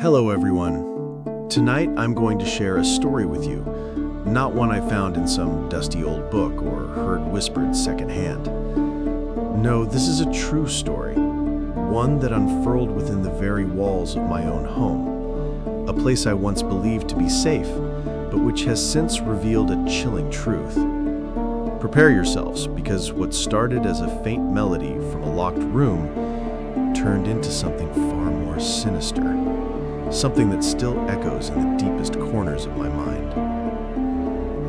Hello everyone. Tonight I'm going to share a story with you, not one I found in some dusty old book or heard whispered secondhand. No, this is a true story, one that unfurled within the very walls of my own home, a place I once believed to be safe, but which has since revealed a chilling truth. Prepare yourselves, because what started as a faint melody from a locked room turned into something far more sinister. Something that still echoes in the deepest corners of my mind.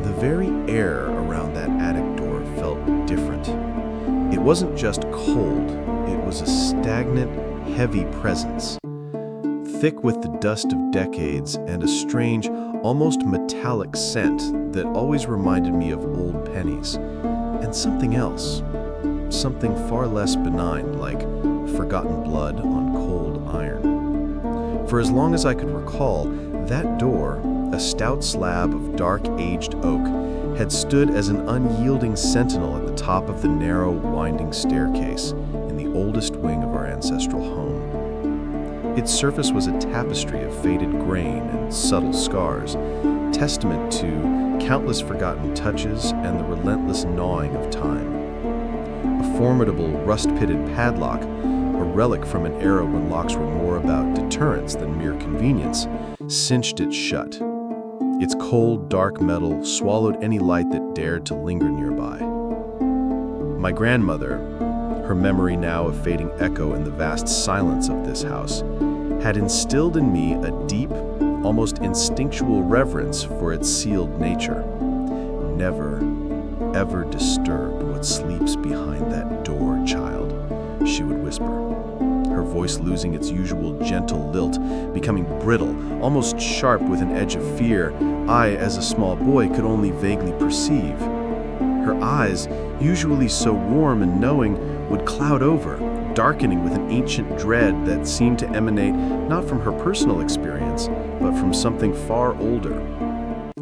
The very air around that attic door felt different. It wasn't just cold, it was a stagnant, heavy presence, thick with the dust of decades and a strange, almost metallic scent that always reminded me of old pennies, and something else, something far less benign, like forgotten blood on cold iron. For as long as I could recall, that door, a stout slab of dark aged oak, had stood as an unyielding sentinel at the top of the narrow, winding staircase in the oldest wing of our ancestral home. Its surface was a tapestry of faded grain and subtle scars, testament to countless forgotten touches and the relentless gnawing of time. A formidable, rust-pitted padlock, a relic from an era when locks were more about deterrence than mere convenience, cinched it shut. Its cold, dark metal swallowed any light that dared to linger nearby. My grandmother, her memory now a fading echo in the vast silence of this house, had instilled in me a deep, almost instinctual reverence for its sealed nature. Never, ever disturb what sleeps behind that door, child, she would whisper, her voice losing its usual gentle lilt, becoming brittle, almost sharp with an edge of fear I, as a small boy, could only vaguely perceive. Her eyes, usually so warm and knowing, would cloud over, darkening with an ancient dread that seemed to emanate not from her personal experience, but from something far older,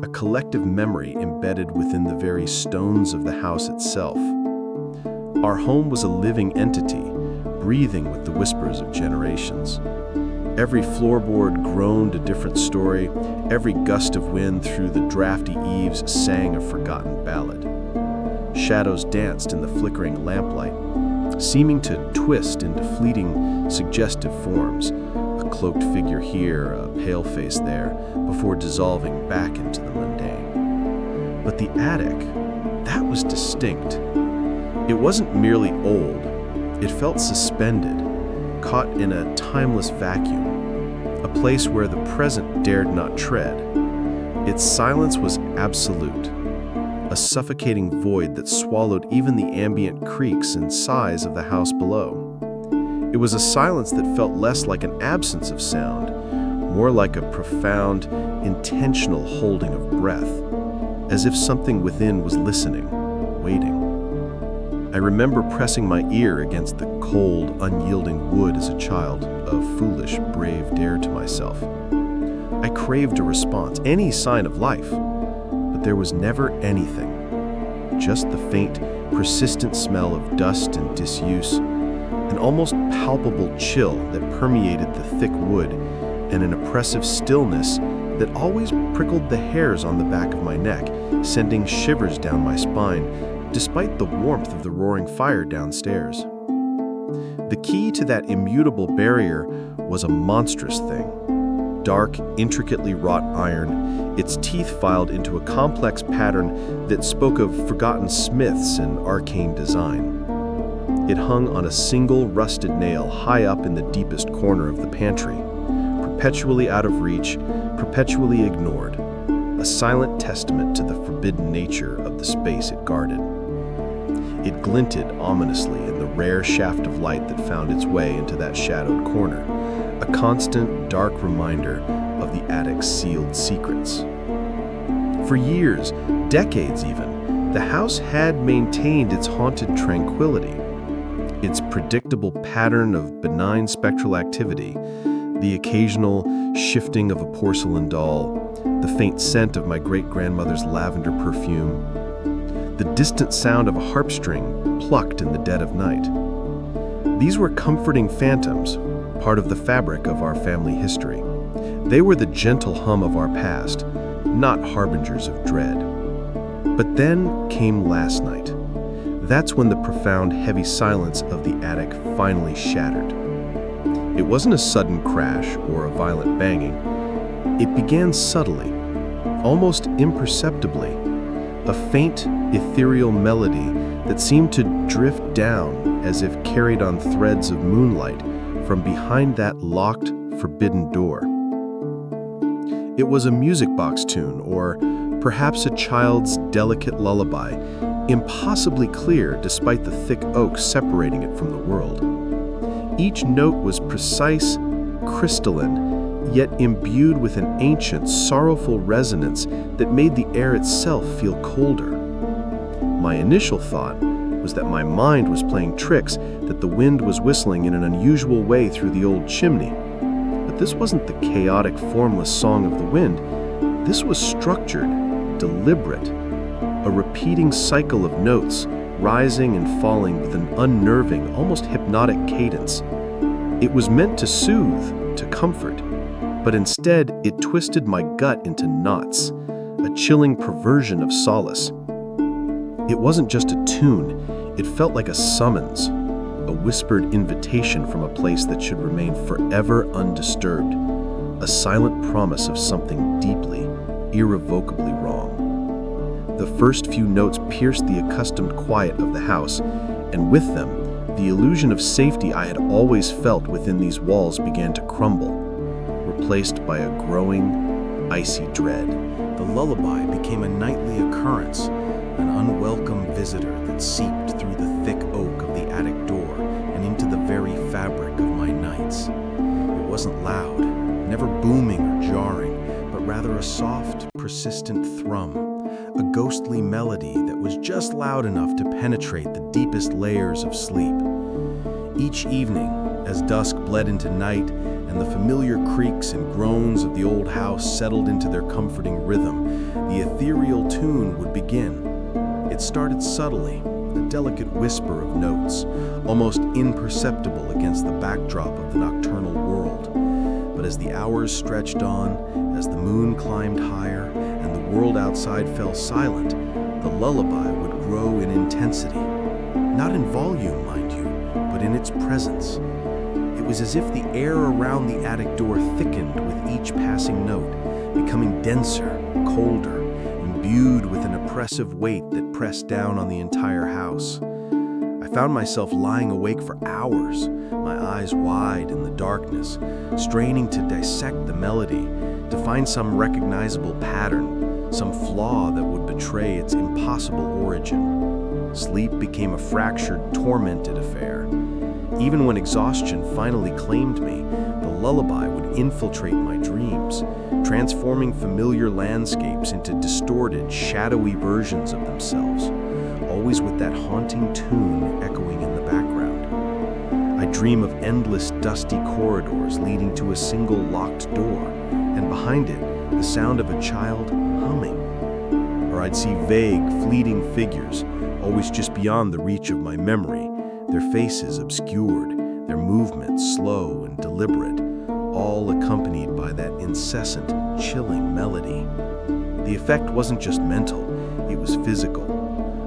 a collective memory embedded within the very stones of the house itself. Our home was a living entity, breathing with the whispers of generations. Every floorboard groaned a different story, every gust of wind through the drafty eaves sang a forgotten ballad. Shadows danced in the flickering lamplight, seeming to twist into fleeting, suggestive forms, a cloaked figure here, a pale face there, before dissolving back into the mundane. But the attic, that was distinct. It wasn't merely old, it felt suspended, caught in a timeless vacuum, a place where the present dared not tread. Its silence was absolute, a suffocating void that swallowed even the ambient creaks and sighs of the house below. It was a silence that felt less like an absence of sound, more like a profound, intentional holding of breath, as if something within was listening, waiting. I remember pressing my ear against the cold, unyielding wood as a child, a foolish, brave dare to myself. I craved a response, any sign of life, but there was never anything. Just the faint, persistent smell of dust and disuse, an almost palpable chill that permeated the thick wood, and an oppressive stillness that always prickled the hairs on the back of my neck, sending shivers down my spine, despite the warmth of the roaring fire downstairs. The key to that immutable barrier was a monstrous thing. Dark, intricately wrought iron, its teeth filed into a complex pattern that spoke of forgotten smiths and arcane design. It hung on a single rusted nail high up in the deepest corner of the pantry, perpetually out of reach, perpetually ignored, a silent testament to the forbidden nature of the space it guarded. It glinted ominously in the rare shaft of light that found its way into that shadowed corner, a constant, dark reminder of the attic's sealed secrets. For years, decades even, the house had maintained its haunted tranquility, its predictable pattern of benign spectral activity, the occasional shifting of a porcelain doll, the faint scent of my great-grandmother's lavender perfume, the distant sound of a harp string plucked in the dead of night. These were comforting phantoms, part of the fabric of our family history, They were the gentle hum of our past, not harbingers of dread. But then came last night. That's when the profound, heavy silence of the attic finally shattered. It wasn't a sudden crash or a violent banging. It began subtly, almost imperceptibly, a faint, ethereal melody that seemed to drift down as if carried on threads of moonlight from behind that locked, forbidden door. It was a music box tune, or perhaps a child's delicate lullaby, impossibly clear despite the thick oak separating it from the world. Each note was precise, crystalline, yet imbued with an ancient, sorrowful resonance that made the air itself feel colder. My initial thought was that my mind was playing tricks, that the wind was whistling in an unusual way through the old chimney. But this wasn't the chaotic, formless song of the wind. This was structured, deliberate, a repeating cycle of notes, rising and falling with an unnerving, almost hypnotic cadence. It was meant to soothe, to comfort, but instead it twisted my gut into knots, a chilling perversion of solace. It wasn't just a tune, it felt like a summons, a whispered invitation from a place that should remain forever undisturbed, a silent promise of something deeply, irrevocably wrong. The first few notes pierced the accustomed quiet of the house, and with them, the illusion of safety I had always felt within these walls began to crumble, replaced by a growing, icy dread. The lullaby became a nightly occurrence, an unwelcome visitor that seeped through the thick oak of the attic door and into the very fabric of my nights. It wasn't loud, never booming or jarring, but rather a soft, persistent thrum, a ghostly melody that was just loud enough to penetrate the deepest layers of sleep. Each evening, as dusk bled into night and the familiar creaks and groans of the old house settled into their comforting rhythm, the ethereal tune would begin. It started subtly, a delicate whisper of notes, almost imperceptible against the backdrop of the nocturnal world. But as the hours stretched on, as the moon climbed higher, and the world outside fell silent, the lullaby would grow in intensity. Not in volume, mind you, but in its presence. It was as if the air around the attic door thickened with each passing note, becoming denser, colder, imbued with an oppressive weight that pressed down on the entire house. I found myself lying awake for hours, my eyes wide in the darkness, straining to dissect the melody, to find some recognizable pattern, some flaw that would betray its impossible origin. Sleep became a fractured, tormented affair. Even when exhaustion finally claimed me, the lullaby would infiltrate my dreams, transforming familiar landscapes into distorted, shadowy versions of themselves, always with that haunting tune echoing in the background. I dream of endless, dusty corridors leading to a single locked door, and behind it, the sound of a child humming. Or I'd see vague, fleeting figures, always just beyond the reach of my memory, their faces obscured, their movements slow and deliberate, all accompanied by that incessant, chilling melody. The effect wasn't just mental, it was physical.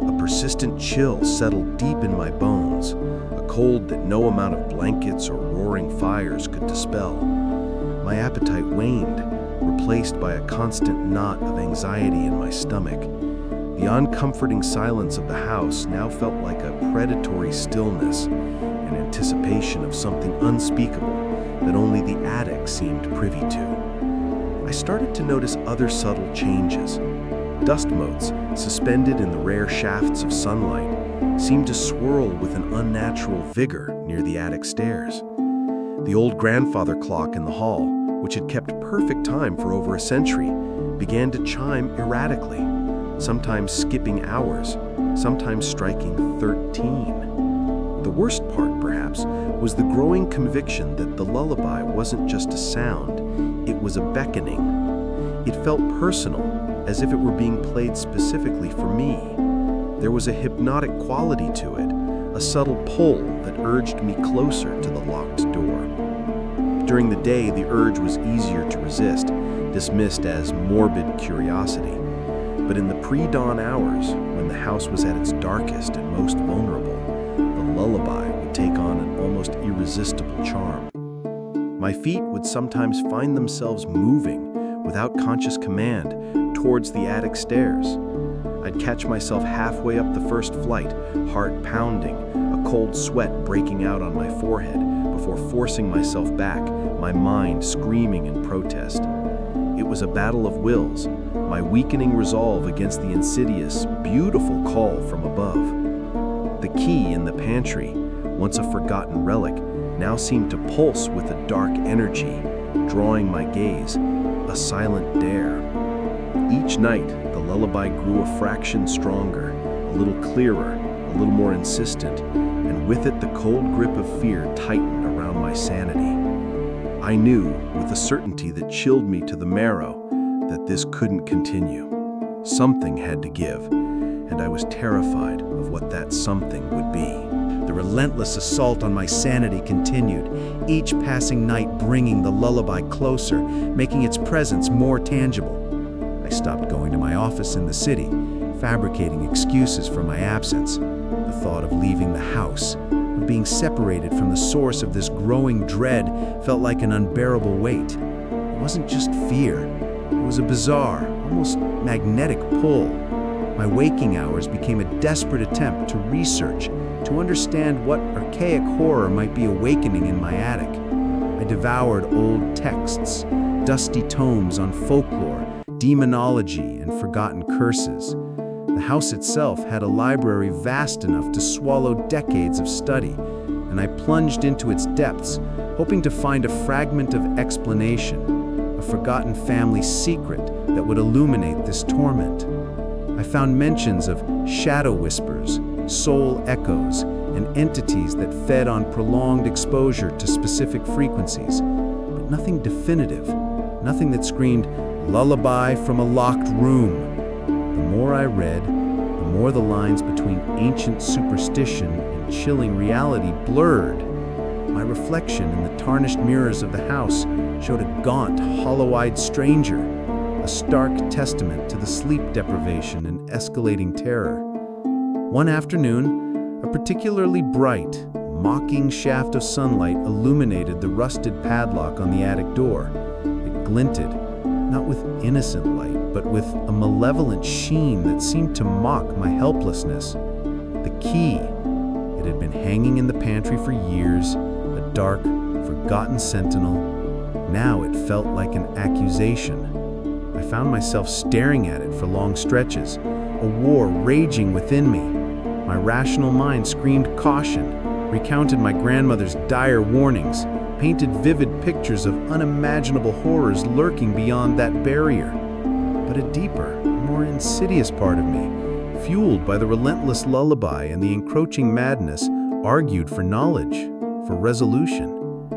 A persistent chill settled deep in my bones, a cold that no amount of blankets or roaring fires could dispel. My appetite waned, replaced by a constant knot of anxiety in my stomach. The uncomforting silence of the house now felt like a predatory stillness, an anticipation of something unspeakable that only the attic seemed privy to. I started to notice other subtle changes. Dust motes, suspended in the rare shafts of sunlight, seemed to swirl with an unnatural vigor near the attic stairs. The old grandfather clock in the hall, which had kept perfect time for over a century, began to chime erratically, sometimes skipping hours, sometimes striking 13. The worst part, perhaps, was the growing conviction that the lullaby wasn't just a sound, it was a beckoning. It felt personal, as if it were being played specifically for me. There was a hypnotic quality to it, a subtle pull that urged me closer to the locked door. During the day, the urge was easier to resist, dismissed as morbid curiosity. But in the pre-dawn hours, when the house was at its darkest and most vulnerable, the lullaby would take on an almost irresistible charm. My feet would sometimes find themselves moving, without conscious command, towards the attic stairs. I'd catch myself halfway up the first flight, heart pounding, a cold sweat breaking out on my forehead, before forcing myself back, my mind screaming in protest. It was a battle of wills, my weakening resolve against the insidious, beautiful call from above. The key in the pantry, once a forgotten relic, now seemed to pulse with a dark energy, drawing my gaze, a silent dare. Each night, the lullaby grew a fraction stronger, a little clearer, a little more insistent, and with it the cold grip of fear tightened around my sanity. I knew, with a certainty that chilled me to the marrow, that this couldn't continue. Something had to give, and I was terrified of what that something would be. The relentless assault on my sanity continued, each passing night bringing the lullaby closer, making its presence more tangible. I stopped going to my office in the city, fabricating excuses for my absence. The thought of leaving the house, of being separated from the source of this growing dread, felt like an unbearable weight. It wasn't just fear. It was a bizarre, almost magnetic pull. My waking hours became a desperate attempt to research, to understand what archaic horror might be awakening in my attic. I devoured old texts, dusty tomes on folklore, demonology, and forgotten curses. The house itself had a library vast enough to swallow decades of study, and I plunged into its depths, hoping to find a fragment of explanation, a forgotten family secret that would illuminate this torment. I found mentions of shadow whispers, soul echoes, and entities that fed on prolonged exposure to specific frequencies, but nothing definitive, nothing that screamed lullaby from a locked room. The more I read, the more the lines between ancient superstition and chilling reality blurred. My reflection in the tarnished mirrors of the house showed a gaunt, hollow-eyed stranger, a stark testament to the sleep deprivation and escalating terror. One afternoon, a particularly bright, mocking shaft of sunlight illuminated the rusted padlock on the attic door. It glinted, not with innocent light, but with a malevolent sheen that seemed to mock my helplessness. The key. It had been hanging in the pantry for years, a dark, forgotten sentinel. Now it felt like an accusation. I found myself staring at it for long stretches, a war raging within me. My rational mind screamed caution, recounted my grandmother's dire warnings, painted vivid pictures of unimaginable horrors lurking beyond that barrier. But a deeper, more insidious part of me, fueled by the relentless lullaby and the encroaching madness, argued for knowledge, for resolution.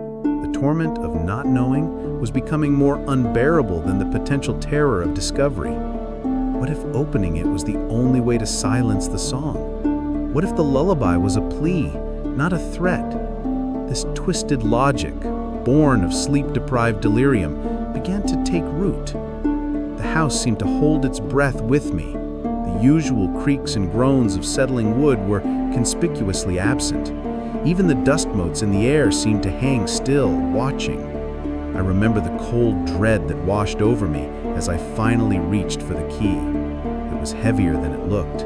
The torment of not knowing was becoming more unbearable than the potential terror of discovery. What if opening it was the only way to silence the song? What if the lullaby was a plea, not a threat? This twisted logic, born of sleep-deprived delirium, began to take root. The house seemed to hold its breath with me. The usual creaks and groans of settling wood were conspicuously absent. Even the dust motes in the air seemed to hang still, watching. I remember the cold dread that washed over me as I finally reached for the key. It was heavier than it looked,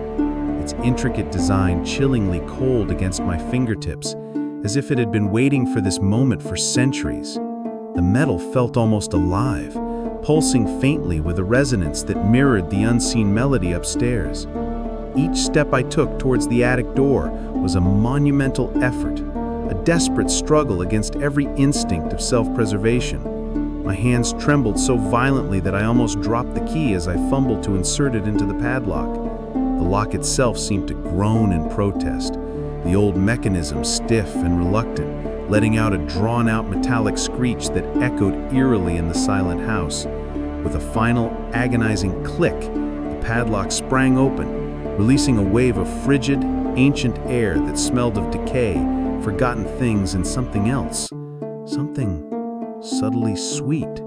its intricate design chillingly cold against my fingertips, as if it had been waiting for this moment for centuries. The metal felt almost alive, pulsing faintly with a resonance that mirrored the unseen melody upstairs. Each step I took towards the attic door was a monumental effort, a desperate struggle against every instinct of self-preservation. My hands trembled so violently that I almost dropped the key as I fumbled to insert it into the padlock. The lock itself seemed to groan in protest, the old mechanism stiff and reluctant, letting out a drawn-out metallic screech that echoed eerily in the silent house. With a final, agonizing click, the padlock sprang open, releasing a wave of frigid, ancient air that smelled of decay, forgotten things, and something else. Something subtly sweet,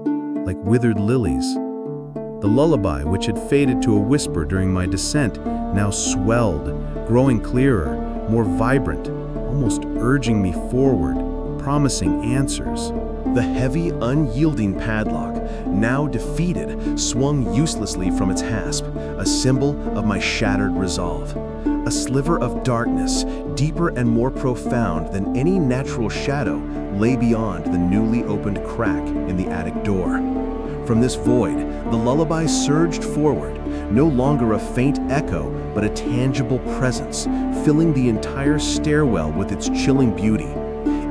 like withered lilies. The lullaby, which had faded to a whisper during my descent, now swelled, growing clearer, more vibrant, almost urging me forward, promising answers. The heavy, unyielding padlock, now defeated, swung uselessly from its hasp, a symbol of my shattered resolve. A sliver of darkness, deeper and more profound than any natural shadow, lay beyond the newly opened crack in the attic door. From this void, the lullaby surged forward, no longer a faint echo, but a tangible presence, filling the entire stairwell with its chilling beauty.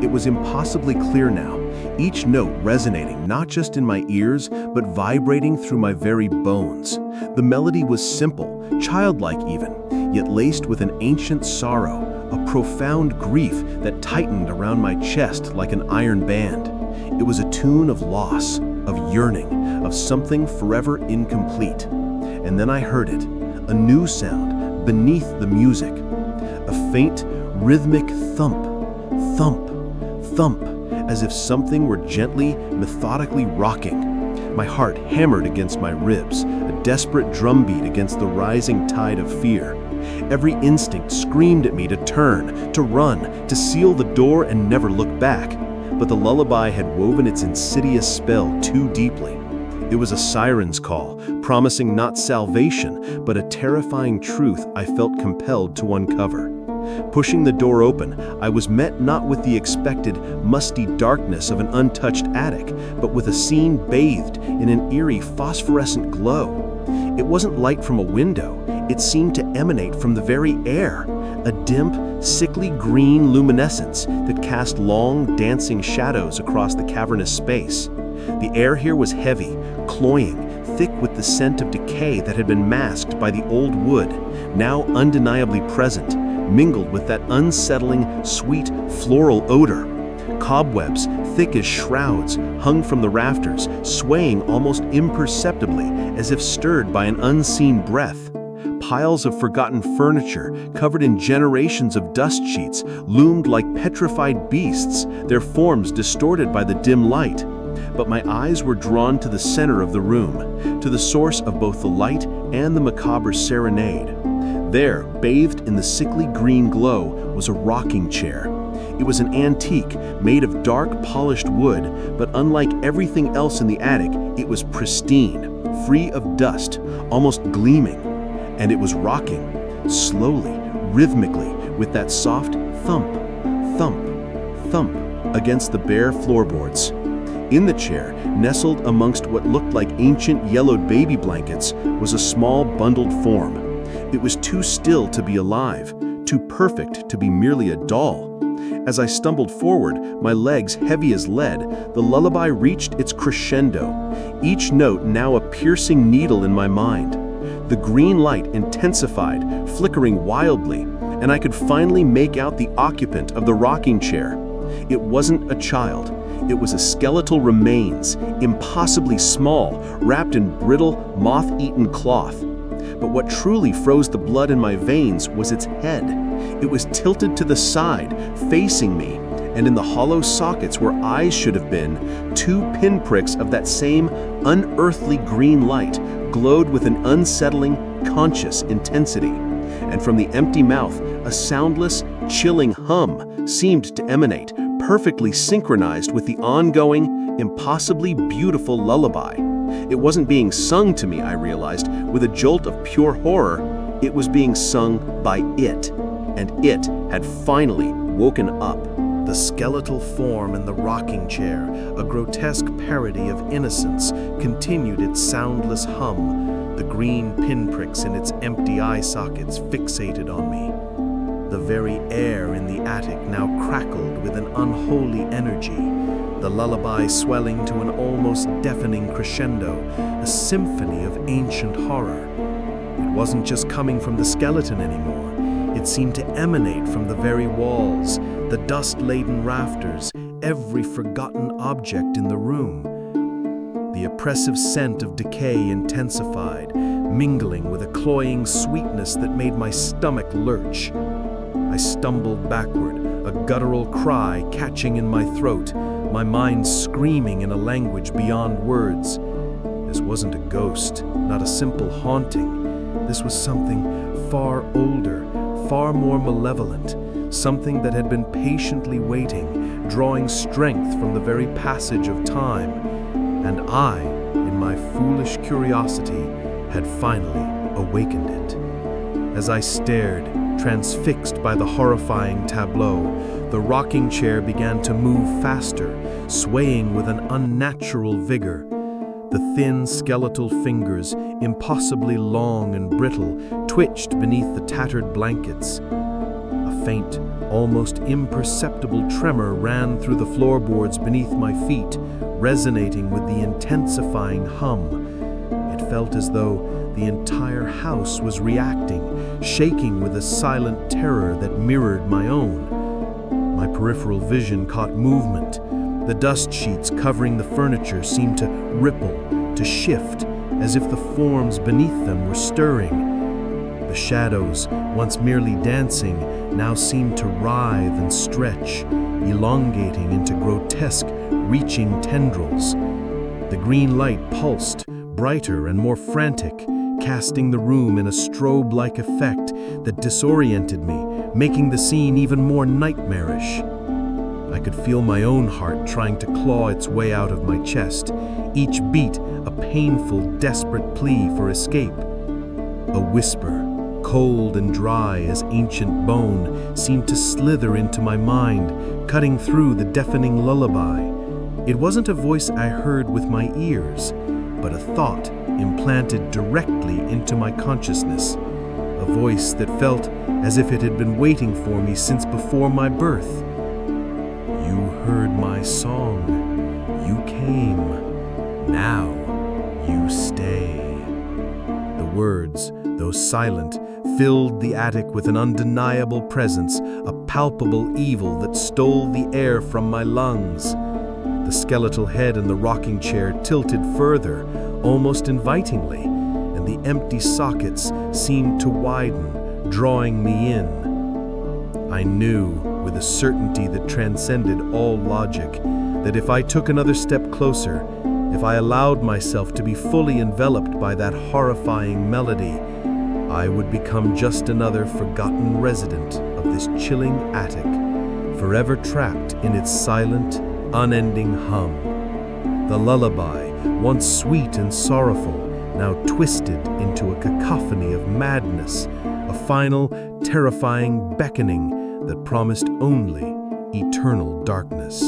It was impossibly clear now, each note resonating not just in my ears, but vibrating through my very bones. The melody was simple, childlike even, yet laced with an ancient sorrow, a profound grief that tightened around my chest like an iron band. It was a tune of loss, of yearning, of something forever incomplete. And then I heard it, a new sound beneath the music, a faint, rhythmic thump, thump, thump, as if something were gently, methodically rocking. My heart hammered against my ribs, a desperate drumbeat against the rising tide of fear. Every instinct screamed at me to turn, to run, to seal the door and never look back. But the lullaby had woven its insidious spell too deeply. It was a siren's call, promising not salvation, but a terrifying truth I felt compelled to uncover. Pushing the door open, I was met not with the expected, musty darkness of an untouched attic, but with a scene bathed in an eerie phosphorescent glow. It wasn't light from a window, it seemed to emanate from the very air, a dim, sickly green luminescence that cast long, dancing shadows across the cavernous space. The air here was heavy, cloying, thick with the scent of decay that had been masked by the old wood, now undeniably present, mingled with that unsettling, sweet, floral odor. Cobwebs, thick as shrouds, hung from the rafters, swaying almost imperceptibly as if stirred by an unseen breath. Piles of forgotten furniture, covered in generations of dust sheets, loomed like petrified beasts, their forms distorted by the dim light. But my eyes were drawn to the center of the room, to the source of both the light and the macabre serenade. There, bathed in the sickly green glow, was a rocking chair. It was an antique, made of dark, polished wood, but unlike everything else in the attic, it was pristine, free of dust, almost gleaming. And it was rocking, slowly, rhythmically, with that soft thump, thump, thump against the bare floorboards. In the chair, nestled amongst what looked like ancient yellowed baby blankets, was a small bundled form. It was too still to be alive, too perfect to be merely a doll. As I stumbled forward, my legs heavy as lead, the lullaby reached its crescendo, each note now a piercing needle in my mind. The green light intensified, flickering wildly, and I could finally make out the occupant of the rocking chair. It wasn't a child. It was a skeletal remains, impossibly small, wrapped in brittle, moth-eaten cloth. But what truly froze the blood in my veins was its head. It was tilted to the side, facing me, and in the hollow sockets where eyes should have been, 2 pinpricks of that same unearthly green light glowed with an unsettling, conscious intensity. And from the empty mouth, a soundless, chilling hum seemed to emanate, perfectly synchronized with the ongoing, impossibly beautiful lullaby. It wasn't being sung to me, I realized, with a jolt of pure horror. It was being sung by it, and it had finally woken up. The skeletal form in the rocking chair, a grotesque parody of innocence, continued its soundless hum, the green pinpricks in its empty eye sockets fixated on me. The very air in the attic now crackled with an unholy energy, the lullaby swelling to an almost deafening crescendo, a symphony of ancient horror. It wasn't just coming from the skeleton anymore. It seemed to emanate from the very walls, the dust-laden rafters, every forgotten object in the room. The oppressive scent of decay intensified, mingling with a cloying sweetness that made my stomach lurch. I stumbled backward, a guttural cry catching in my throat, my mind screaming in a language beyond words. This wasn't a ghost, not a simple haunting. This was something far older, far more malevolent, something that had been patiently waiting, drawing strength from the very passage of time. And I, in my foolish curiosity, had finally awakened it. As I stared, transfixed by the horrifying tableau, the rocking chair began to move faster, swaying with an unnatural vigor. The thin skeletal fingers, impossibly long and brittle, twitched beneath the tattered blankets. A faint, almost imperceptible tremor ran through the floorboards beneath my feet, resonating with the intensifying hum. It felt as though the entire house was reacting, shaking with a silent terror that mirrored my own. My peripheral vision caught movement. The dust sheets covering the furniture seemed to ripple, to shift, as if the forms beneath them were stirring. The shadows, once merely dancing, now seemed to writhe and stretch, elongating into grotesque, reaching tendrils. The green light pulsed, brighter and more frantic, casting the room in a strobe-like effect that disoriented me, making the scene even more nightmarish. I could feel my own heart trying to claw its way out of my chest, each beat a painful, desperate plea for escape. A whisper, cold and dry as ancient bone, seemed to slither into my mind, cutting through the deafening lullaby. It wasn't a voice I heard with my ears, but a thought implanted directly into my consciousness, a voice that felt as if it had been waiting for me since before my birth. You heard my song. You came. Now you stay. The words, though silent, filled the attic with an undeniable presence, a palpable evil that stole the air from my lungs. The skeletal head in the rocking chair tilted further, almost invitingly, and the empty sockets seemed to widen, drawing me in. I knew, with a certainty that transcended all logic, that if I took another step closer, if I allowed myself to be fully enveloped by that horrifying melody, I would become just another forgotten resident of this chilling attic, forever trapped in its silent, unending hum. The lullaby, once sweet and sorrowful, now twisted into a cacophony of madness, a final, terrifying beckoning that promised only eternal darkness.